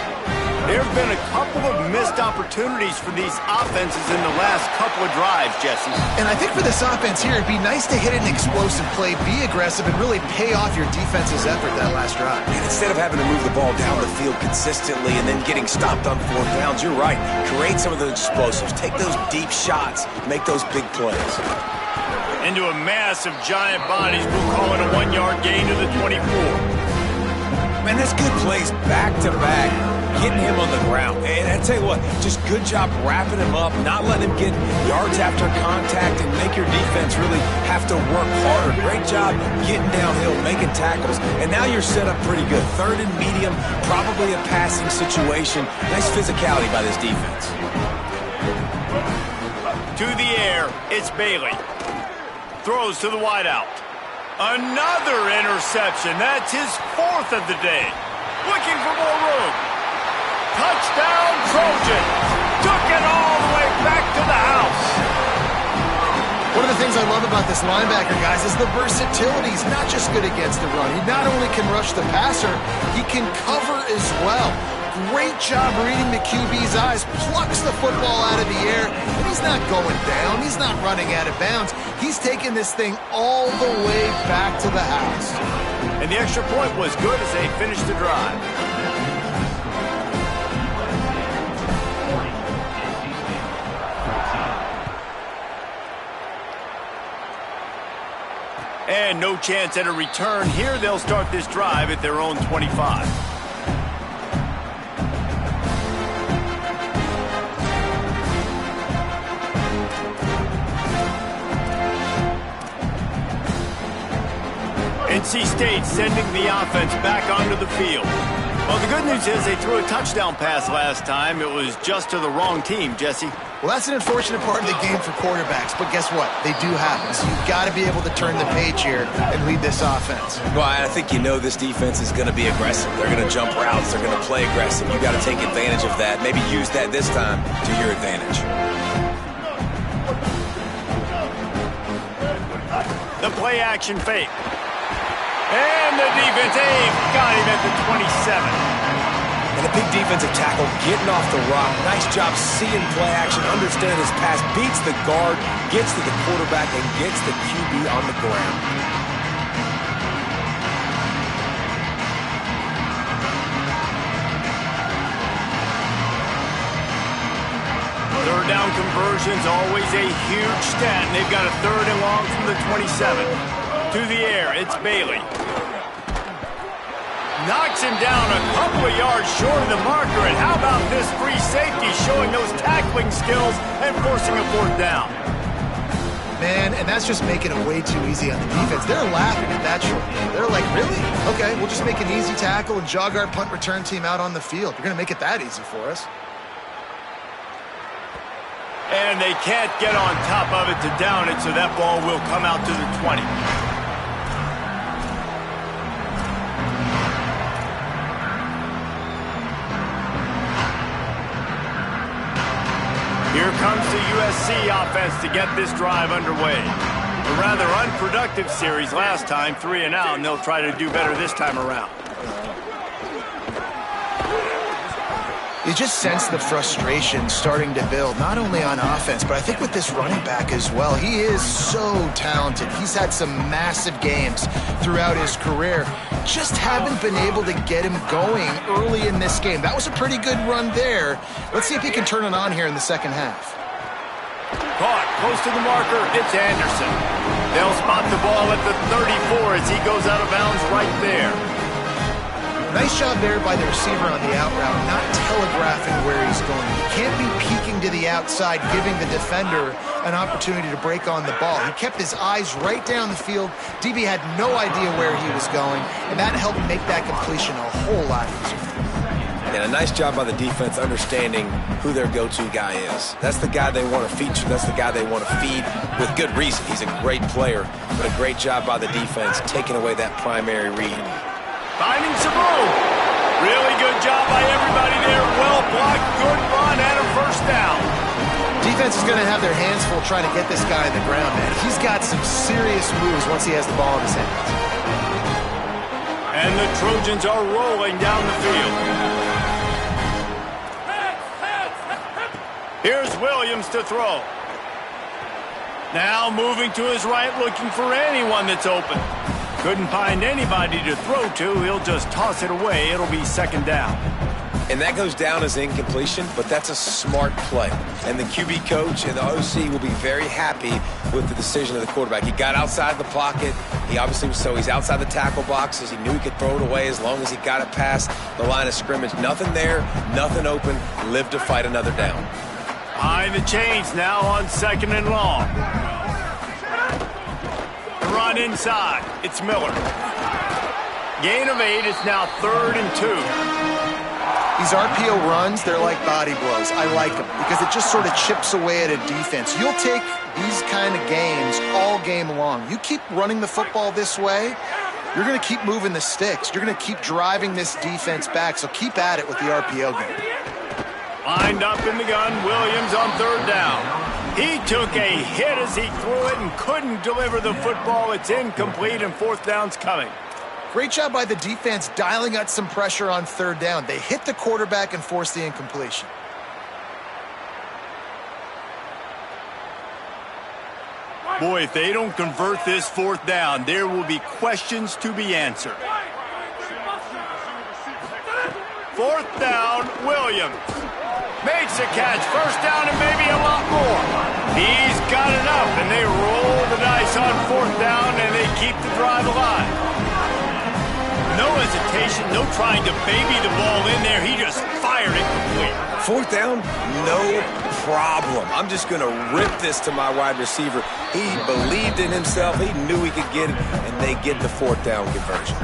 There have been a couple of missed opportunities for these offenses in the last couple of drives, Jesse. And I think for this offense here, it'd be nice to hit an explosive play, be aggressive, and really pay off your defense's effort that last drive. And instead of having to move the ball down the field consistently and then getting stopped on 4th downs, you're right. Create some of those explosives. Take those deep shots. Make those big plays. Into a mass of giant bodies, we'll call it a 1-yard gain to the 24. Man, that's good plays back-to-back, getting him on the ground. And I tell you what, just good job wrapping him up, not letting him get yards after contact and make your defense really have to work harder. Great job getting downhill, making tackles, and now you're set up pretty good. 3rd and medium, probably a passing situation. Nice physicality by this defense. To the air, it's Bailey. Throws to the wideout. Another interception. That's his 4th of the day. Looking for more room. Touchdown, Trojan. Took it all the way back to the house. One of the things I love about this linebacker, guys, is the versatility. He's not just good against the run. He not only can rush the passer, he can cover as well. Great job reading the QB's eyes, plucks the football out of the air, and he's not going down. He's not running out of bounds. He's taking this thing all the way back to the house. And the extra point was good as they finished the drive. And no chance at a return. Here they'll start this drive at their own 25. NC State sending the offense back onto the field. Well, the good news is they threw a touchdown pass last time. It was just to the wrong team, Jesse. Well, that's an unfortunate part of the game for quarterbacks, but guess what? They do happen. So you've got to be able to turn the page here and lead this offense. Well, I think you know this defense is going to be aggressive. They're going to jump routes. They're going to play aggressive. You've got to take advantage of that. Maybe use that this time to your advantage. The play action fake. And the defense got him at the 27. And a big defensive tackle getting off the rock. Nice job seeing play action, understanding his pass, beats the guard, gets to the quarterback, and gets the QB on the ground. Third down conversions, always a huge stat. And they've got a 3rd and long from the 27. To the air, it's Bailey. Knocks him down a couple of yards short of the marker. And how about this free safety showing those tackling skills and forcing a 4th down? Man, and that's just making it way too easy on the defense. They're laughing at that short game. They're like, really? Okay, we'll just make an easy tackle and jog our punt return team out on the field. You're going to make it that easy for us. And they can't get on top of it to down it, so that ball will come out to the 20. Here comes the USC offense to get this drive underway. A rather unproductive series last time, 3 and out, and they'll try to do better this time around. You You just sense the frustration starting to build, not only on offense, but I think with this running back as well. He is so talented. He's had some massive games throughout his career. Just haven't been able to get him going early in this game. That was a pretty good run there. Let's see if he can turn it on here in the second half. Caught close to the marker, it's Anderson. They'll spot the ball at the 34 as he goes out of bounds right there. Nice job there by the receiver on the out route, not telegraphing where he's going. He can't be peeking to the outside, giving the defender an opportunity to break on the ball. He kept his eyes right down the field. DB had no idea where he was going, and that helped make that completion a whole lot easier. And a nice job by the defense understanding who their go-to guy is. That's the guy they want to feature. That's the guy they want to feed with good reason. He's a great player, but a great job by the defense taking away that primary read. Finding some room. Really good job by everybody there. Well blocked, good run, and a first down. Defense is going to have their hands full trying to get this guy on the ground, man. He's got some serious moves once he has the ball in his hands. And the Trojans are rolling down the field. Here's Williams to throw. Now moving to his right, looking for anyone that's open. Couldn't find anybody to throw to. He'll just toss it away. It'll be second down. And that goes down as incompletion, but that's a smart play. And the QB coach and the OC will be very happy with the decision of the quarterback. He got outside the pocket. He obviously was he's outside the tackle boxes. He knew he could throw it away as long as he got it past the line of scrimmage. Nothing there, nothing open. Live to fight another down. Behind the chains now on second and long. Run inside. It's Miller. Gain of 8. It's now 3rd and 2. These RPO runs, they're like body blows. I like them because it just sort of chips away at a defense. You'll take these kind of games all game long. You keep running the football this way, you're going to keep moving the sticks. You're going to keep driving this defense back, so keep at it with the RPO game. Lined up in the gun, Williams on 3rd down. He took a hit as he threw it and couldn't deliver the football. It's incomplete and 4th down's coming. Great job by the defense dialing out some pressure on 3rd down. They hit the quarterback and forced the incompletion. Boy, if they don't convert this 4th down, there will be questions to be answered. 4th down, Williams. Makes a catch, 1st down and maybe a lot more. He's got enough, and they roll the dice on 4th down, and they keep the drive alive. No hesitation, no trying to baby the ball in there. He just fired it complete. 4th down, no problem. I'm just going to rip this to my wide receiver. He believed in himself. He knew he could get it, and they get the 4th down conversion.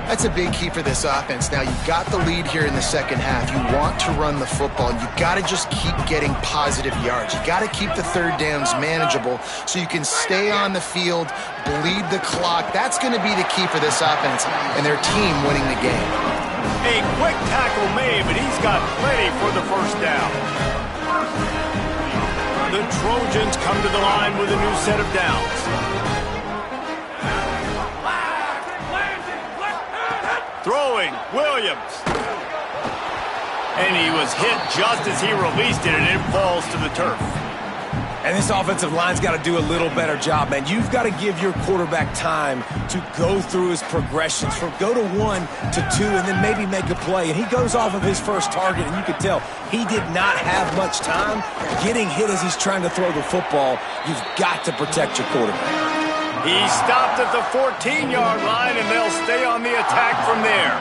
That's a big key for this offense. Now, you've got the lead here in the second half. You want to run the football. You got to just keep getting positive yards. You got to keep the 3rd downs manageable so you can stay on the field, bleed the clock. That's going to be the key for this offense and their team winning the game. A quick tackle made, but he's got plenty for the 1st down. The Trojans come to the line with a new set of downs. Throwing, Williams. And he was hit just as he released it, and it falls to the turf. And this offensive line's got to do a little better job, man. You've got to give your quarterback time to go through his progressions, from go to 1 to 2, and then maybe make a play. And he goes off of his first target, and you can tell he did not have much time getting hit as he's trying to throw the football. You've got to protect your quarterback. He stopped at the 14-yard line, and they'll stay on the attack from there.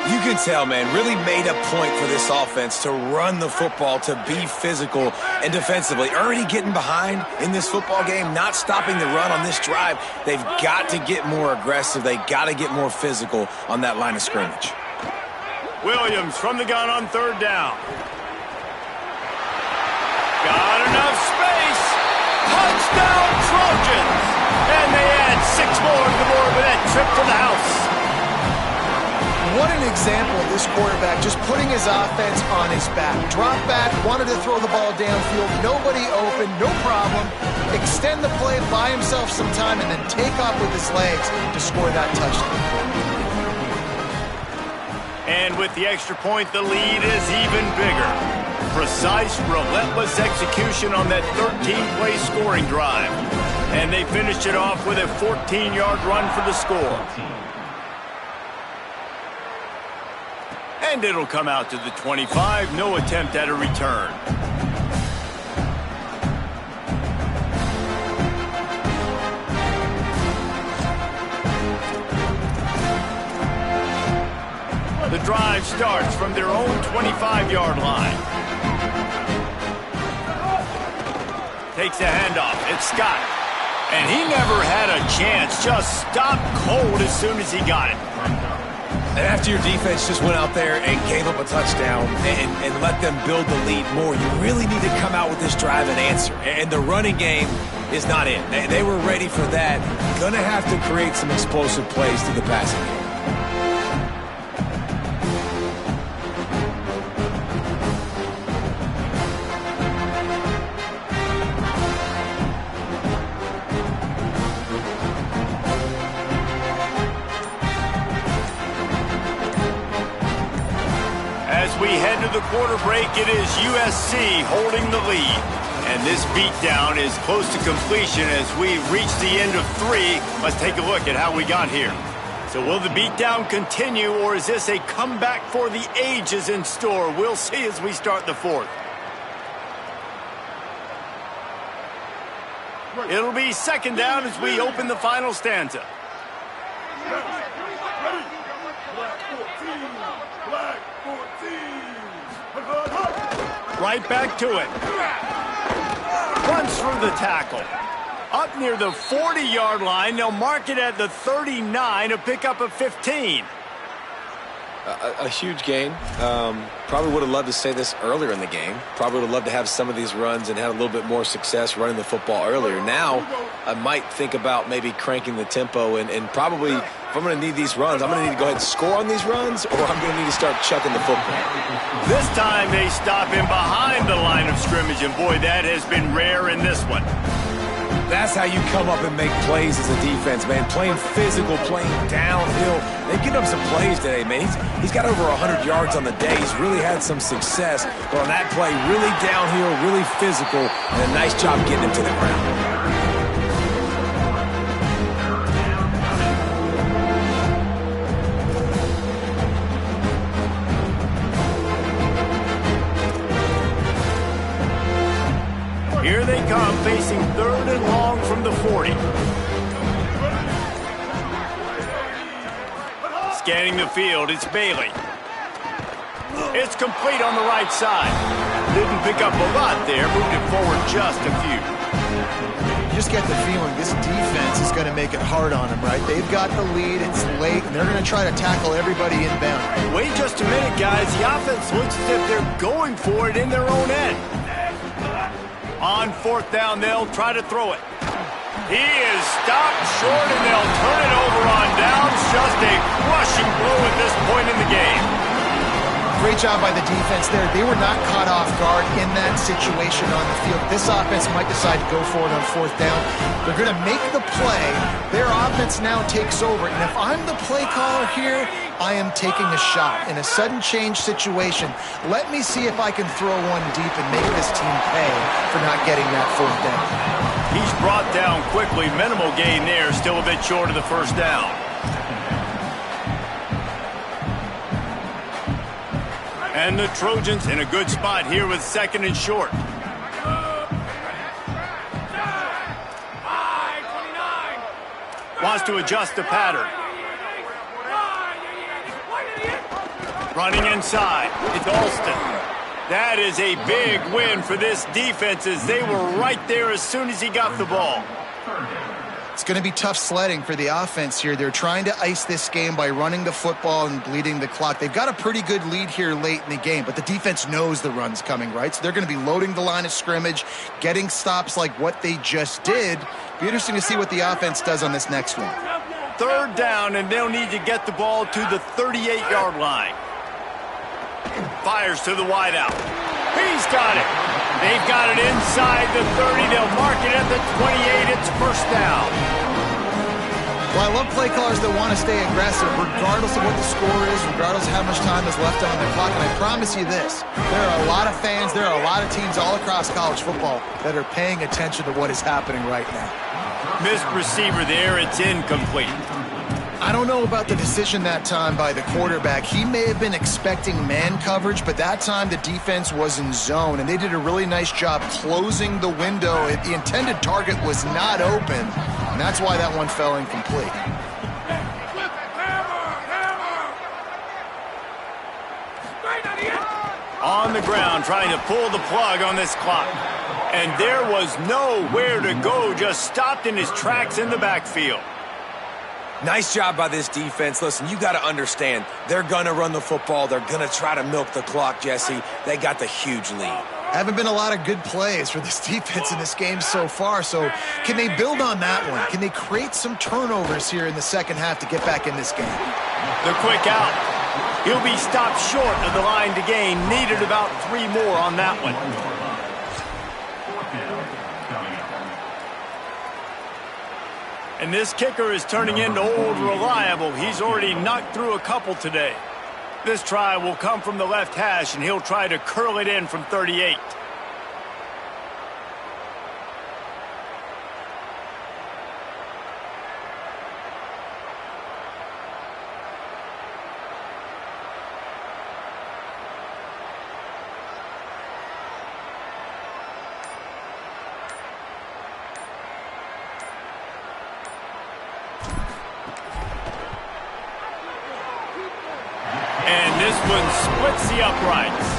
You can tell, man, really made a point for this offense to run the football, to be physical and defensively. Already getting behind in this football game, not stopping the run on this drive. They've got to get more aggressive. They've got to get more physical on that line of scrimmage. Williams from the gun on 3rd down. Got enough space. Touchdown, Trojans. And they add 6 more to the board with that trip to the house. What an example of this quarterback just putting his offense on his back. Drop back, wanted to throw the ball downfield, nobody open, no problem. Extend the play, buy himself some time, and then take off with his legs to score that touchdown. And with the extra point, the lead is even bigger. Precise, relentless execution on that 13-play scoring drive. And they finished it off with a 14-yard run for the score. And it'll come out to the 25. No attempt at a return. The drive starts from their own 25-yard line. Takes a handoff. It's Scott. And he never had a chance. Just stopped cold as soon as he got it. And after your defense just went out there and gave up a touchdown and let them build the lead more, you really need to come out with this drive and answer. And the running game is not it. They were ready for that. Going to have to create some explosive plays through the passing game. As we head to the quarter break, it is USC holding the lead. And this beatdown is close to completion as we reach the end of 3. Let's take a look at how we got here. So will the beatdown continue, or is this a comeback for the ages in store? We'll see as we start the 4th. It'll be 2nd down as we open the final stanza. Right back to it. Runs through the tackle. Up near the 40-yard line. They'll mark it at the 39, a pickup of 15. A huge gain. Probably would have loved to say this earlier in the game. Probably would have loved to have some of these runs and had a little bit more success running the football earlier. Now, I might think about maybe cranking the tempo and probably, if I'm going to need these runs, I'm going to need to go ahead and score on these runs, or I'm going to need to start chucking the football. This time they stop him behind the line of scrimmage, and boy, that has been rare in this one. That's how you come up and make plays as a defense, man. Playing physical, playing downhill. They've given him some plays today, man. He's got over 100 yards on the day. He's really had some success. But on that play, really downhill, really physical, and a nice job getting him to the ground. Here they come, facing 3rd and long from the 40. Scanning the field, it's Bailey. It's complete on the right side. Didn't pick up a lot there, moved it forward just a few. You just get the feeling this defense is going to make it hard on them, right? They've got the lead, it's late, and they're going to try to tackle everybody inbound. Wait just a minute, guys. The offense looks as if they're going for it in their own end. On 4th down, they'll try to throw it. He is stopped short, and they'll turn it over on downs. Just a crushing blow at this point in the game. Great job by the defense there. They were not caught off guard in that situation on the field. This offense might decide to go for it on 4th down. They're going to make the play. Their offense now takes over. And if I'm the play caller here, I am taking a shot in a sudden change situation. Let me see if I can throw one deep and make this team pay for not getting that 4th down. He's brought down quickly. Minimal gain there. Still a bit short of the 1st down. And the Trojans in a good spot here with 2nd and short. Wants to adjust the pattern. Running inside. It's Alston. That is a big win for this defense as they were right there as soon as he got the ball. It's going to be tough sledding for the offense here. They're trying to ice this game by running the football and bleeding the clock. They've got a pretty good lead here late in the game, but the defense knows the run's coming, right? So they're going to be loading the line of scrimmage, getting stops like what they just did. Be interesting to see what the offense does on this next one. 3rd down, and they'll need to get the ball to the 38-yard line. Fires to the wideout. He's got it. They've got it inside the 30. They'll mark it at the 28. It's 1st down. Well, I love play callers that want to stay aggressive regardless of what the score is, regardless of how much time is left on the clock. And I promise you this, there are a lot of fans, there are a lot of teams all across college football that are paying attention to what is happening right now. Missed receiver there. It's incomplete. I don't know about the decision that time by the quarterback. He may have been expecting man coverage, but that time the defense was in zone, and they did a really nice job closing the window. The intended target was not open, and that's why that one fell incomplete. On the ground, trying to pull the plug on this clock. And there was nowhere to go, just stopped in his tracks in the backfield. Nice job by this defense. Listen, you got to understand, they're going to run the football. They're going to try to milk the clock, Jesse. They got the huge lead. Haven't been a lot of good plays for this defense in this game so far, so can they build on that one? Can they create some turnovers here in the second half to get back in this game? The quick out. He'll be stopped short of the line to gain. Needed about 3 more on that one. And this kicker is turning into old reliable. He's already knocked through a couple today. This try will come from the left hash, and he'll try to curl it in from 38. This one splits the uprights.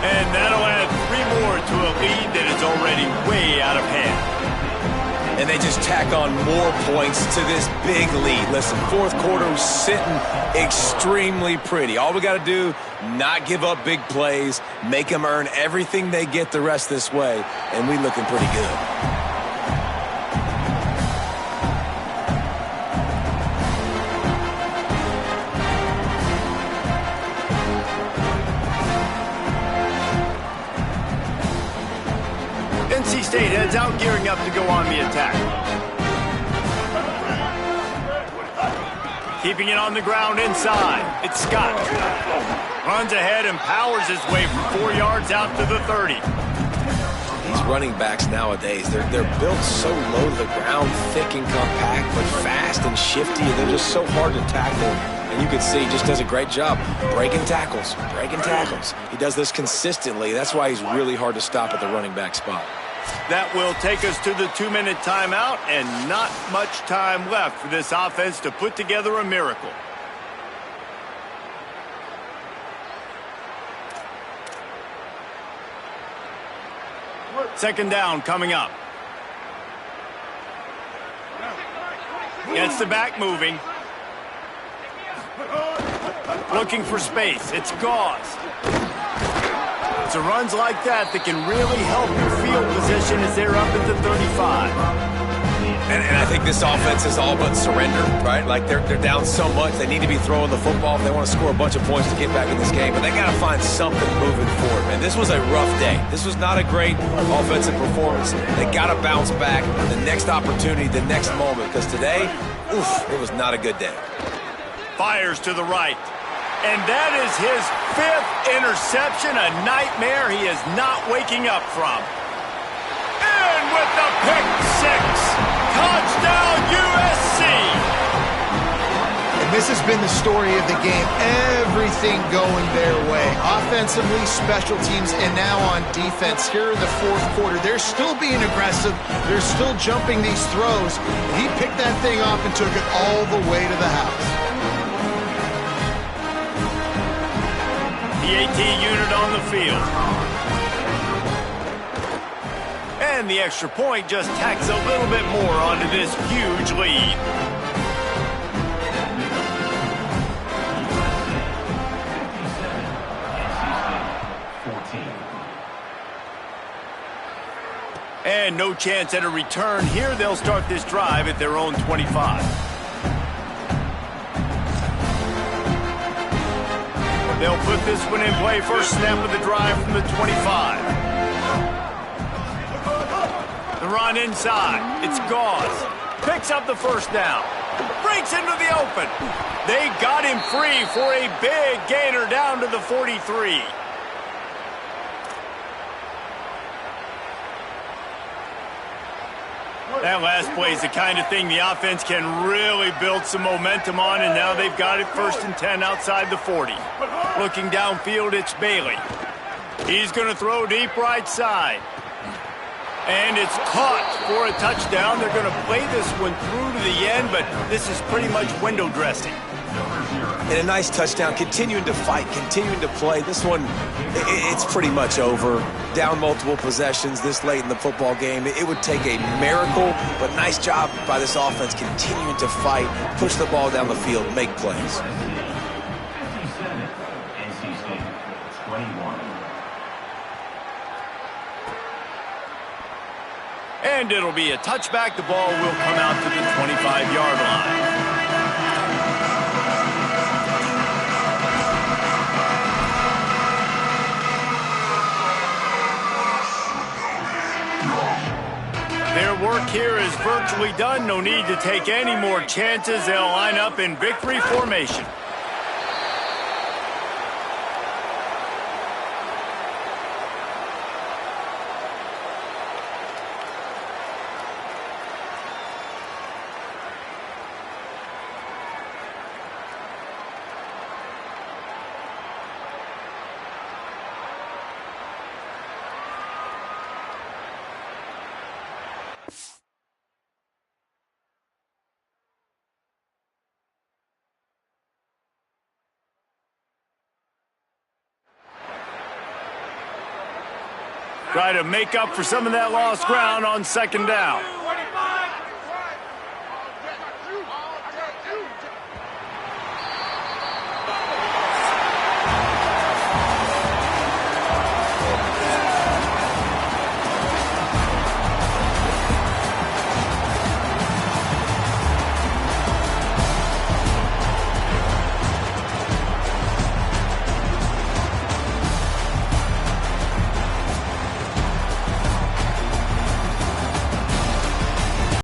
And that'll add 3 more to a lead that is already way out of hand. And they just tack on more points to this big lead. Listen, fourth quarter was sitting extremely pretty. All we got to do, not give up big plays, make them earn everything they get the rest this way, and we looking pretty good. NC State heads out, gearing up to go on the attack. Keeping it on the ground inside. It's Scott. Runs ahead and powers his way from 4 yards out to the 30. These running backs nowadays, they're built so low to the ground, thick and compact, but fast and shifty, and they're just so hard to tackle. And you can see he just does a great job breaking tackles, He does this consistently. That's why he's really hard to stop at the running back spot. That will take us to the 2-minute timeout, and not much time left for this offense to put together a miracle. Second down coming up. Gets the back moving. Looking for space. It's Gauze. It's runs like that can really help your field position as they're up at the 35. And I think this offense is all but surrender, right? Like they're down so much, they need to be throwing the football if they want to score a bunch of points to get back in this game. But they got to find something moving forward, man. This was a rough day. This was not a great offensive performance. They got to bounce back the next opportunity, the next moment, because today, it was not a good day. Fires to the right. And that is his 5th interception, a nightmare he is not waking up from. And with the pick 6, touchdown USC! And this has been the story of the game, everything going their way. Offensively, special teams, and now on defense. Here in the fourth quarter, they're still being aggressive. They're still jumping these throws. And he picked that thing off and took it all the way to the house. The AT unit on the field. And the extra point just tacks a little bit more onto this huge lead. And no chance at a return here. They'll start this drive at their own 25. They'll put this one in play. First snap of the drive from the 25. The run inside. It's Gauze. Picks up the first down. breaks into the open. They got him free for a big gainer down to the 43. That last play is the kind of thing the offense can really build some momentum on, and now they've got it 1st and 10 outside the 40. Looking downfield, it's Bailey. He's going to throw deep right side. And it's caught for a touchdown. They're going to play this one through to the end, but this is pretty much window dressing. And a nice touchdown, continuing to fight, continuing to play. This one, it's pretty much over. Down multiple possessions this late in the football game. It would take a miracle, but nice job by this offense continuing to fight, push the ball down the field, make plays. And it'll be a touchback. The ball will come out to the 25-yard line. Their work here is virtually done. No need to take any more chances. They'll line up in victory formation. Try to make up for some of that lost ground on 2nd down.